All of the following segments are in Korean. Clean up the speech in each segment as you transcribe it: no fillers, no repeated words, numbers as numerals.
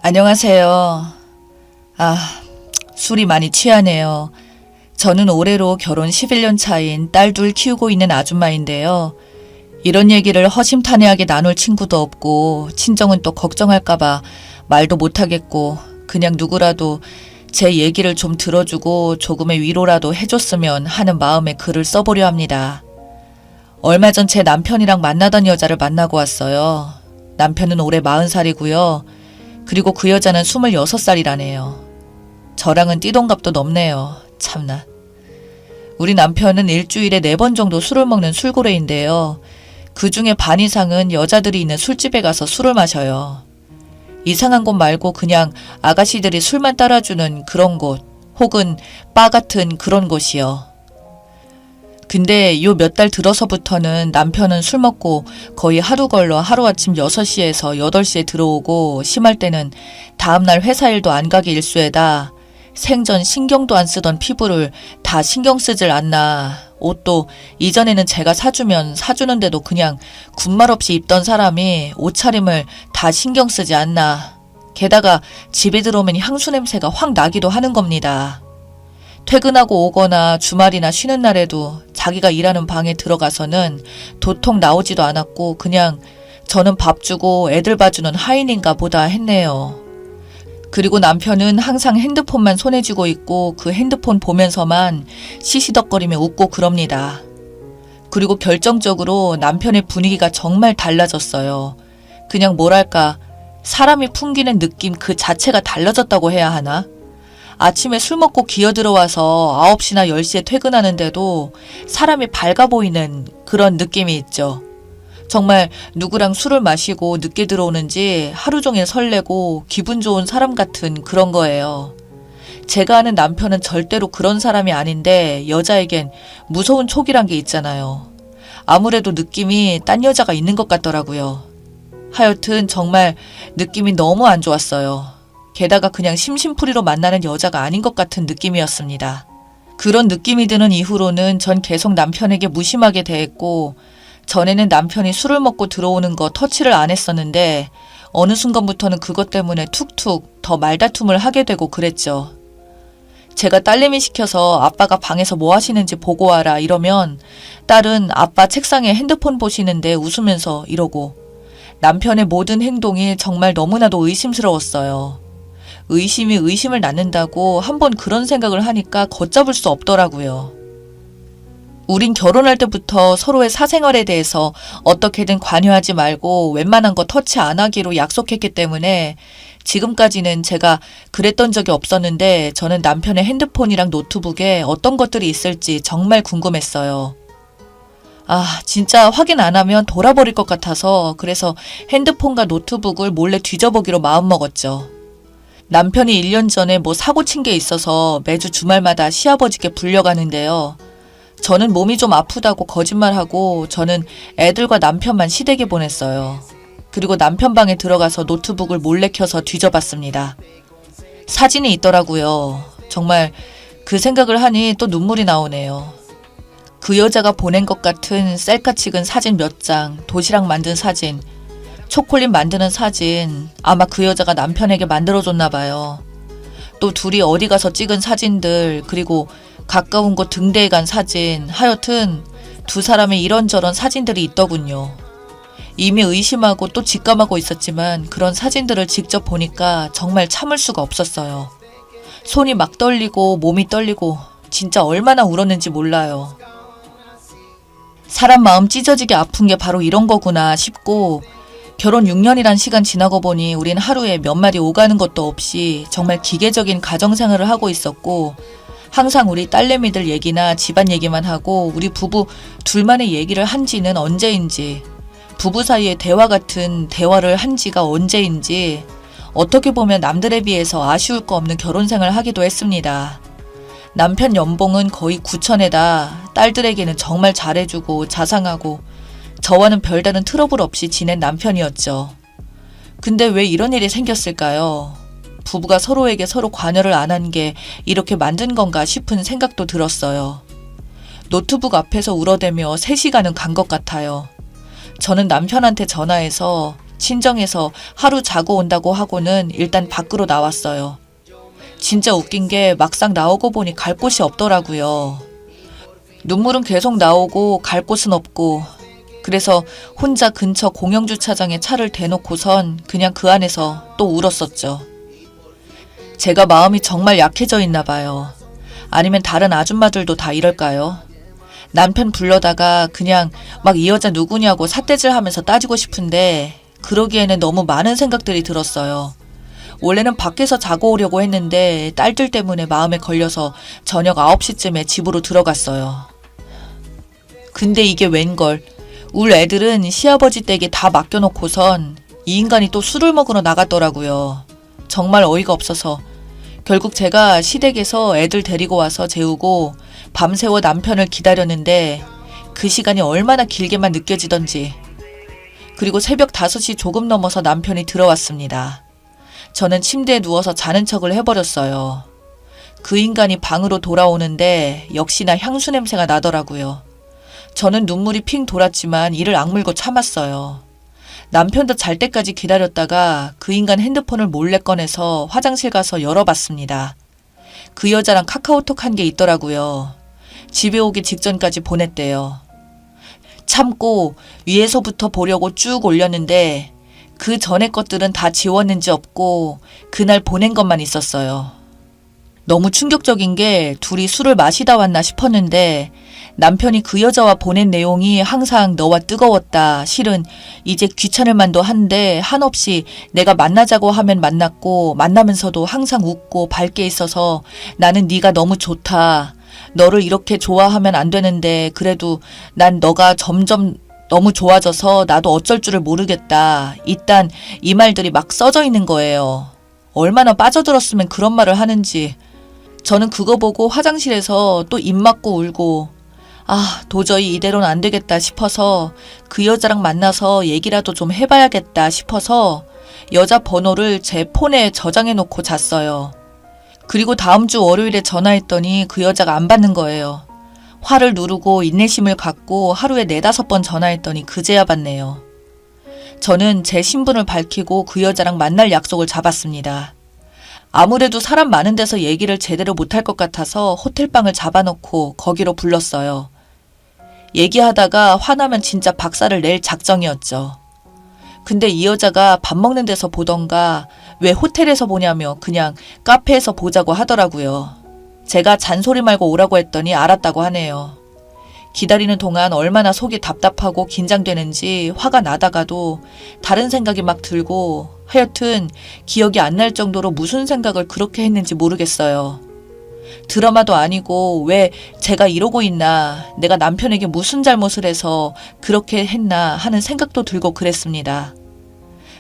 안녕하세요. 술이 많이 취하네요. 저는 올해로 결혼 11년 차인 딸 둘 키우고 있는 아줌마인데요. 이런 얘기를 허심탄회하게 나눌 친구도 없고 친정은 또 걱정할까봐 말도 못하겠고 그냥 누구라도 제 얘기를 좀 들어주고 조금의 위로라도 해줬으면 하는 마음에 글을 써보려 합니다. 얼마 전 제 남편이랑 만나던 여자를 만나고 왔어요. 남편은 올해 40살이고요. 그리고 그 여자는 26살이라네요. 저랑은 띠동갑도 넘네요. 참나. 우리 남편은 일주일에 4번 정도 술을 먹는 술고래인데요. 그 중에 반 이상은 여자들이 있는 술집에 가서 술을 마셔요. 이상한 곳 말고 그냥 아가씨들이 술만 따라주는 그런 곳, 혹은 바 같은 그런 곳이요. 근데 요 몇 달 들어서부터는 남편은 술 먹고 거의 하루 걸러 하루아침 6시에서 8시에 들어오고 심할 때는 다음날 회사 일도 안 가기 일쑤에다 생전 신경도 안 쓰던 피부를 다 신경 쓰질 않나. 옷도 이전에는 제가 사주면 사주는데도 그냥 군말 없이 입던 사람이 옷차림을 다 신경 쓰지 않나. 게다가 집에 들어오면 향수 냄새가 확 나기도 하는 겁니다. 퇴근하고 오거나 주말이나 쉬는 날에도 자기가 일하는 방에 들어가서는 도통 나오지도 않았고 그냥 저는 밥 주고 애들 봐주는 하인인가 보다 했네요. 그리고 남편은 항상 핸드폰만 손에 쥐고 있고 그 핸드폰 보면서만 시시덕거리며 웃고 그럽니다. 그리고 결정적으로 남편의 분위기가 정말 달라졌어요. 그냥 뭐랄까 사람이 풍기는 느낌 그 자체가 달라졌다고 해야 하나? 아침에 술 먹고 기어들어와서 9시나 10시에 퇴근하는데도 사람이 밝아 보이는 그런 느낌이 있죠. 정말 누구랑 술을 마시고 늦게 들어오는지 하루 종일 설레고 기분 좋은 사람 같은 그런 거예요. 제가 아는 남편은 절대로 그런 사람이 아닌데 여자에겐 무서운 촉이란 게 있잖아요. 아무래도 느낌이 딴 여자가 있는 것 같더라고요. 하여튼 정말 느낌이 너무 안 좋았어요. 게다가 그냥 심심풀이로 만나는 여자가 아닌 것 같은 느낌이었습니다. 그런 느낌이 드는 이후로는 전 계속 남편에게 무심하게 대했고 전에는 남편이 술을 먹고 들어오는 거 터치를 안 했었는데 어느 순간부터는 그것 때문에 툭툭 더 말다툼을 하게 되고 그랬죠. 제가 딸내미 시켜서 아빠가 방에서 뭐 하시는지 보고 와라 이러면 딸은 아빠 책상에 핸드폰 보시는데 웃으면서 이러고 남편의 모든 행동이 정말 너무나도 의심스러웠어요. 의심이 의심을 낳는다고 한번 그런 생각을 하니까 걷잡을 수 없더라고요. 우린 결혼할 때부터 서로의 사생활에 대해서 어떻게든 관여하지 말고 웬만한 거 터치 안 하기로 약속했기 때문에 지금까지는 제가 그랬던 적이 없었는데 저는 남편의 핸드폰이랑 노트북에 어떤 것들이 있을지 정말 궁금했어요. 진짜 확인 안 하면 돌아버릴 것 같아서 그래서 핸드폰과 노트북을 몰래 뒤져보기로 마음먹었죠. 남편이 1년 전에 뭐 사고 친 게 있어서 매주 주말마다 시아버지께 불려가는데요. 저는 몸이 좀 아프다고 거짓말하고 저는 애들과 남편만 시댁에 보냈어요. 그리고 남편 방에 들어가서 노트북을 몰래 켜서 뒤져봤습니다. 사진이 있더라고요. 정말 그 생각을 하니 또 눈물이 나오네요. 그 여자가 보낸 것 같은 셀카 찍은 사진 몇 장, 도시락 만든 사진, 초콜릿 만드는 사진, 아마 그 여자가 남편에게 만들어줬나 봐요. 또 둘이 어디 가서 찍은 사진들, 그리고 가까운 곳 등대에 간 사진, 하여튼 두 사람의 이런저런 사진들이 있더군요. 이미 의심하고 또 직감하고 있었지만 그런 사진들을 직접 보니까 정말 참을 수가 없었어요. 손이 막 떨리고 몸이 떨리고 진짜 얼마나 울었는지 몰라요. 사람 마음 찢어지게 아픈 게 바로 이런 거구나 싶고 결혼 6년이란 시간 지나고 보니 우린 하루에 몇 마디 오가는 것도 없이 정말 기계적인 가정생활을 하고 있었고 항상 우리 딸내미들 얘기나 집안 얘기만 하고 우리 부부 둘만의 얘기를 한 지는 언제인지 부부 사이의 대화 같은 대화를 한 지가 언제인지 어떻게 보면 남들에 비해서 아쉬울 거 없는 결혼생활을 하기도 했습니다. 남편 연봉은 거의 9천에다 딸들에게는 정말 잘해주고 자상하고 저와는 별다른 트러블 없이 지낸 남편이었죠. 근데 왜 이런 일이 생겼을까요? 부부가 서로에게 서로 관여를 안 한 게 이렇게 만든 건가 싶은 생각도 들었어요. 노트북 앞에서 울어대며 3시간은 간 것 같아요. 저는 남편한테 전화해서 친정에서 하루 자고 온다고 하고는 일단 밖으로 나왔어요. 진짜 웃긴 게 막상 나오고 보니 갈 곳이 없더라고요. 눈물은 계속 나오고 갈 곳은 없고, 그래서 혼자 근처 공영주차장에 차를 대놓고선 그냥 그 안에서 또 울었었죠. 제가 마음이 정말 약해져 있나 봐요. 아니면 다른 아줌마들도 다 이럴까요? 남편 불러다가 그냥 막 이 여자 누구냐고 삿대질하면서 따지고 싶은데 그러기에는 너무 많은 생각들이 들었어요. 원래는 밖에서 자고 오려고 했는데 딸들 때문에 마음에 걸려서 저녁 9시쯤에 집으로 들어갔어요. 근데 이게 웬걸. 울 애들은 시아버지 댁에 다 맡겨놓고선 이 인간이 또 술을 먹으러 나갔더라고요. 정말 어이가 없어서 결국 제가 시댁에서 애들 데리고 와서 재우고 밤새워 남편을 기다렸는데 그 시간이 얼마나 길게만 느껴지던지. 그리고 새벽 5시 조금 넘어서 남편이 들어왔습니다. 저는 침대에 누워서 자는 척을 해버렸어요. 그 인간이 방으로 돌아오는데 역시나 향수 냄새가 나더라고요. 저는 눈물이 핑 돌았지만 이를 악물고 참았어요. 남편도 잘 때까지 기다렸다가 그 인간 핸드폰을 몰래 꺼내서 화장실 가서 열어봤습니다. 그 여자랑 카카오톡 한 게 있더라고요. 집에 오기 직전까지 보냈대요. 참고 위에서부터 보려고 쭉 올렸는데 그 전에 것들은 다 지웠는지 없고 그날 보낸 것만 있었어요. 너무 충격적인 게 둘이 술을 마시다 왔나 싶었는데 남편이 그 여자와 보낸 내용이 항상 너와 뜨거웠다. 실은 이제 귀찮을 만도 한데 한없이 내가 만나자고 하면 만났고 만나면서도 항상 웃고 밝게 있어서 나는 네가 너무 좋다. 너를 이렇게 좋아하면 안 되는데 그래도 난 너가 점점 너무 좋아져서 나도 어쩔 줄을 모르겠다. 일단 이 말들이 막 써져 있는 거예요. 얼마나 빠져들었으면 그런 말을 하는지. 저는 그거 보고 화장실에서 또 입 막고 울고 도저히 이대로는 안 되겠다 싶어서 그 여자랑 만나서 얘기라도 좀 해봐야겠다 싶어서 여자 번호를 제 폰에 저장해 놓고 잤어요. 그리고 다음 주 월요일에 전화했더니 그 여자가 안 받는 거예요. 화를 누르고 인내심을 갖고 하루에 4-5번 전화했더니 그제야 받네요. 저는 제 신분을 밝히고 그 여자랑 만날 약속을 잡았습니다. 아무래도 사람 많은 데서 얘기를 제대로 못할 것 같아서 호텔방을 잡아놓고 거기로 불렀어요. 얘기하다가 화나면 진짜 박살을 낼 작정이었죠. 근데 이 여자가 밥 먹는 데서 보던가 왜 호텔에서 보냐며 그냥 카페에서 보자고 하더라고요. 제가 잔소리 말고 오라고 했더니 알았다고 하네요. 기다리는 동안 얼마나 속이 답답하고 긴장되는지 화가 나다가도 다른 생각이 막 들고 하여튼 기억이 안 날 정도로 무슨 생각을 그렇게 했는지 모르겠어요. 드라마도 아니고 왜 제가 이러고 있나, 내가 남편에게 무슨 잘못을 해서 그렇게 했나 하는 생각도 들고 그랬습니다.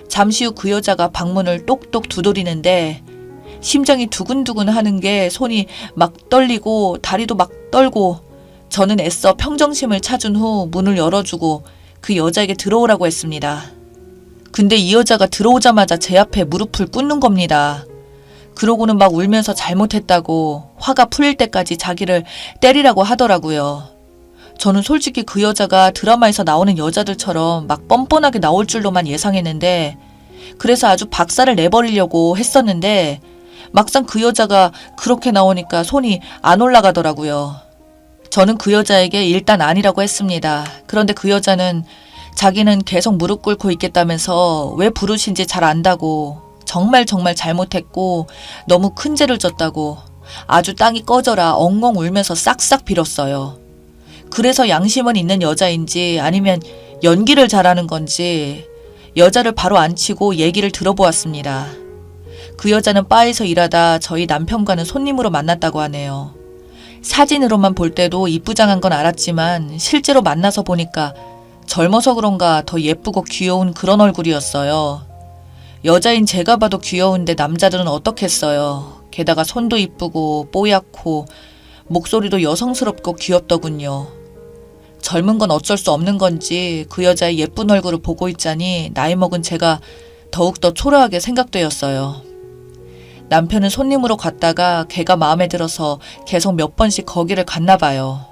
잠시 후 그 여자가 방문을 똑똑 두드리는데 심장이 두근두근 하는 게 손이 막 떨리고 다리도 막 떨고 저는 애써 평정심을 찾은 후 문을 열어주고 그 여자에게 들어오라고 했습니다. 근데 이 여자가 들어오자마자 제 앞에 무릎을 꿇는 겁니다. 그러고는 막 울면서 잘못했다고 화가 풀릴 때까지 자기를 때리라고 하더라고요. 저는 솔직히 그 여자가 드라마에서 나오는 여자들처럼 막 뻔뻔하게 나올 줄로만 예상했는데 그래서 아주 박살을 내버리려고 했었는데 막상 그 여자가 그렇게 나오니까 손이 안 올라가더라고요. 저는 그 여자에게 일단 아니라고 했습니다. 그런데 그 여자는 자기는 계속 무릎 꿇고 있겠다면서 왜 부르신지 잘 안다고 정말 잘못했고 너무 큰 죄를 졌다고 아주 땅이 꺼져라 엉엉 울면서 싹싹 빌었어요. 그래서 양심은 있는 여자인지 아니면 연기를 잘하는 건지 여자를 바로 앉히고 얘기를 들어보았습니다. 그 여자는 바에서 일하다 저희 남편과는 손님으로 만났다고 하네요. 사진으로만 볼 때도 이쁘장한 건 알았지만 실제로 만나서 보니까 젊어서 그런가 더 예쁘고 귀여운 그런 얼굴이었어요. 여자인 제가 봐도 귀여운데 남자들은 어떻겠어요. 게다가 손도 이쁘고 뽀얗고 목소리도 여성스럽고 귀엽더군요. 젊은 건 어쩔 수 없는 건지 그 여자의 예쁜 얼굴을 보고 있자니 나이 먹은 제가 더욱더 초라하게 생각되었어요. 남편은 손님으로 갔다가 걔가 마음에 들어서 계속 몇 번씩 거기를 갔나 봐요.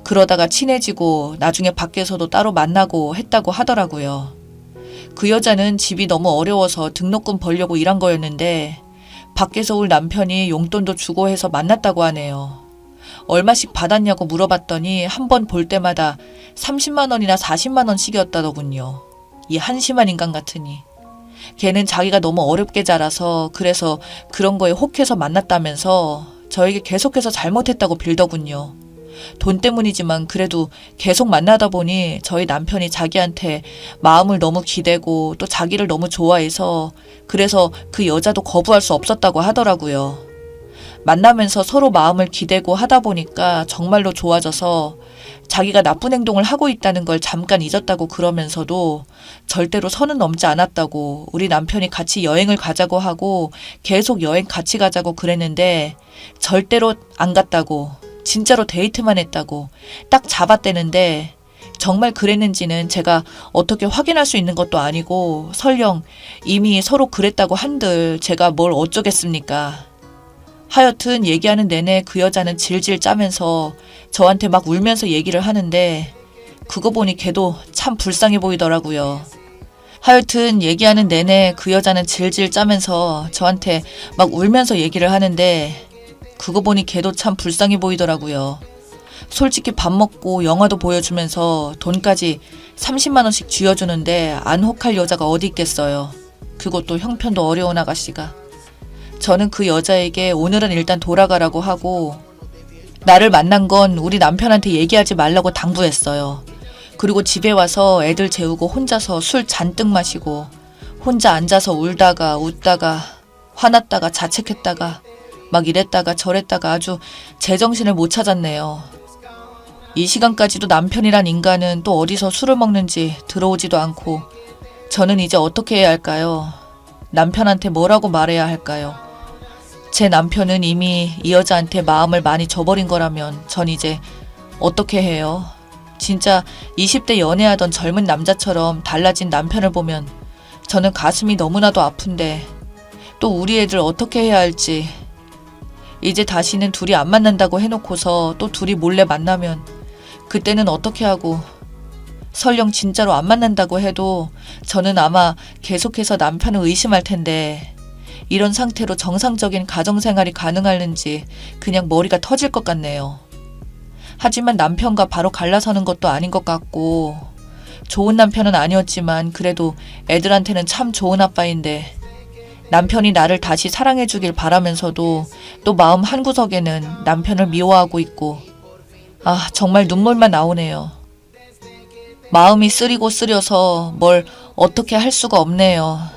그러다가 친해지고 나중에 밖에서도 따로 만나고 했다고 하더라고요. 그 여자는 집이 너무 어려워서 등록금 벌려고 일한 거였는데 밖에서 올 남편이 용돈도 주고 해서 만났다고 하네요. 얼마씩 받았냐고 물어봤더니 한 번 볼 때마다 30만 원이나 40만 원씩이었다더군요. 이 한심한 인간 같으니. 걔는 자기가 너무 어렵게 자라서 그래서 그런 거에 혹해서 만났다면서 저에게 계속해서 잘못했다고 빌더군요. 돈 때문이지만 그래도 계속 만나다 보니 저희 남편이 자기한테 마음을 너무 기대고 또 자기를 너무 좋아해서 그래서 그 여자도 거부할 수 없었다고 하더라고요. 만나면서 서로 마음을 기대고 하다 보니까 정말로 좋아져서 자기가 나쁜 행동을 하고 있다는 걸 잠깐 잊었다고 그러면서도 절대로 선은 넘지 않았다고 우리 남편이 같이 여행을 가자고 하고 계속 여행 같이 가자고 그랬는데 절대로 안 갔다고 진짜로 데이트만 했다고 딱 잡았대는데 정말 그랬는지는 제가 어떻게 확인할 수 있는 것도 아니고 설령 이미 서로 그랬다고 한들 제가 뭘 어쩌겠습니까. 하여튼 얘기하는 내내 그 여자는 질질 짜면서 저한테 막 울면서 얘기를 하는데 그거 보니 걔도 참 불쌍해 보이더라고요. 하여튼 얘기하는 내내 그 여자는 질질 짜면서 저한테 막 울면서 얘기를 하는데 그거 보니 걔도 참 불쌍해 보이더라고요. 솔직히 밥 먹고 영화도 보여주면서 돈까지 30만 원씩 쥐어주는데 안 혹할 여자가 어디 있겠어요. 그것도 형편도 어려운 아가씨가. 저는 그 여자에게 오늘은 일단 돌아가라고 하고 나를 만난 건 우리 남편한테 얘기하지 말라고 당부했어요. 그리고 집에 와서 애들 재우고 혼자서 술 잔뜩 마시고 혼자 앉아서 울다가 웃다가 화났다가 자책했다가 막 이랬다가 저랬다가 아주 제정신을 못 찾았네요. 이 시간까지도 남편이란 인간은 또 어디서 술을 먹는지 들어오지도 않고 저는 이제 어떻게 해야 할까요? 남편한테 뭐라고 말해야 할까요? 제 남편은 이미 이 여자한테 마음을 많이 줘버린 거라면 전 이제 어떻게 해요? 진짜 20대 연애하던 젊은 남자처럼 달라진 남편을 보면 저는 가슴이 너무나도 아픈데 또 우리 애들 어떻게 해야 할지. 이제 다시는 둘이 안 만난다고 해놓고서 또 둘이 몰래 만나면 그때는 어떻게 하고 설령 진짜로 안 만난다고 해도 저는 아마 계속해서 남편을 의심할 텐데 이런 상태로 정상적인 가정생활이 가능할는지 그냥 머리가 터질 것 같네요. 하지만 남편과 바로 갈라서는 것도 아닌 것 같고 좋은 남편은 아니었지만 그래도 애들한테는 참 좋은 아빠인데 남편이 나를 다시 사랑해주길 바라면서도 또 마음 한구석에는 남편을 미워하고 있고 아 정말 눈물만 나오네요. 마음이 쓰리고 쓰려서 뭘 어떻게 할 수가 없네요.